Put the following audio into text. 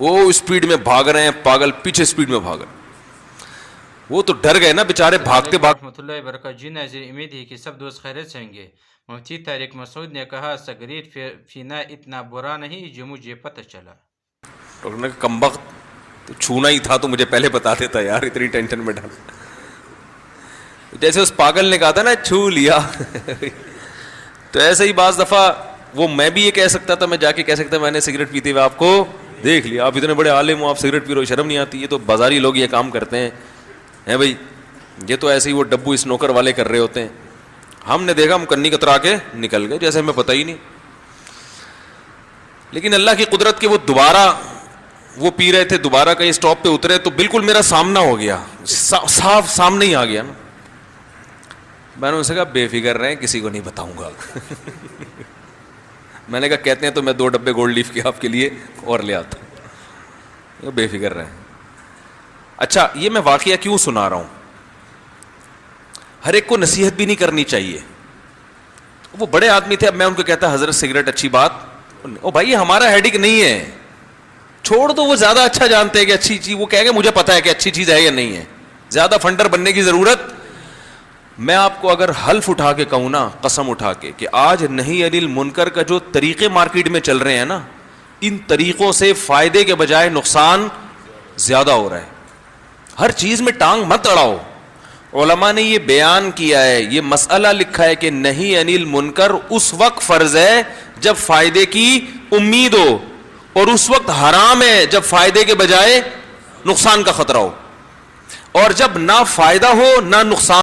وہ اسپیڈ میں بھاگ رہے ہیں, پاگل پیچھے اسپیڈ میں بھاگ رہے ہیں. وہ تو ڈر گئے نا بیچارے, بھاگتے بھاگتے. رحمۃ اللہ وبرکاتہ. جی ناظرین, امید ہے کہ سب دوست خیریت سے ہوں گے. مفتی طارق مسعود نے کہا سگریٹ پینا اتنا برا نہیں جو مجھے پتہ چلا. ڈاکٹر نے کہا کمبخت, تو چھونا ہی تھا تو مجھے پہلے بتا دیتا یار, اتنی ٹینشن میں ڈال. جیسے اس پاگل نے کہا تھا نا چھو لیا. تو ایسے ہی بعض دفعہ وہ میں بھی یہ کہہ سکتا تھا, میں جا کے کہہ سکتا میں نے سگریٹ پیتے ہوئے آپ کو دیکھ لیا, آپ اتنے بڑے عالم ہو, آپ سگریٹ پی رہے ہو, شرم نہیں آتی؟ یہ تو بازاری لوگ یہ کام کرتے ہیں بھائی, یہ تو ایسے ہی وہ ڈبو اسنوکر والے کر رہے ہوتے ہیں. ہم نے دیکھا, ہم کنی کترا کے نکل گئے جیسے ہمیں پتہ ہی نہیں. لیکن اللہ کی قدرت کے وہ دوبارہ وہ پی رہے تھے, دوبارہ کہیں اسٹاپ پہ اترے تو بالکل میرا سامنا ہو گیا, صاف سامنے ہی آ گیا نا. میں نے ان سے کہا بے فکر رہیں, کسی کو نہیں بتاؤں گا. میں نے کہا کہتے ہیں تو میں 2 ڈبے گولڈ لیف کے آپ کے لیے اور لے آتا ہوں, بے فکر رہیں. اچھا, یہ میں واقعہ کیوں سنا رہا ہوں؟ ہر ایک کو نصیحت بھی نہیں کرنی چاہیے. وہ بڑے آدمی تھے, اب میں ان کو کہتا حضرت سگریٹ اچھی بات, او بھائی یہ ہمارا ہیڈک نہیں ہے, چھوڑ دو, وہ زیادہ اچھا جانتے ہیں کہ اچھی چیز, وہ کہہ گے مجھے پتا ہے کہ اچھی چیز ہے یا نہیں ہے, زیادہ فنڈر بننے کی ضرورت. میں آپ کو اگر حلف اٹھا کے کہوں نا, قسم اٹھا کے, کہ آج نہیں انل منکر کا جو طریقے مارکیٹ میں چل رہے ہیں نا, ان طریقوں سے فائدے کے بجائے نقصان زیادہ ہو رہا ہے. ہر چیز میں ٹانگ مت اڑاؤ. علماء نے یہ بیان کیا ہے, یہ مسئلہ لکھا ہے کہ نہیں انل منکر اس وقت فرض ہے جب فائدے کی امید ہو, اور اس وقت حرام ہے جب فائدے کے بجائے نقصان کا خطرہ ہو, اور جب نہ فائدہ ہو نہ نقصان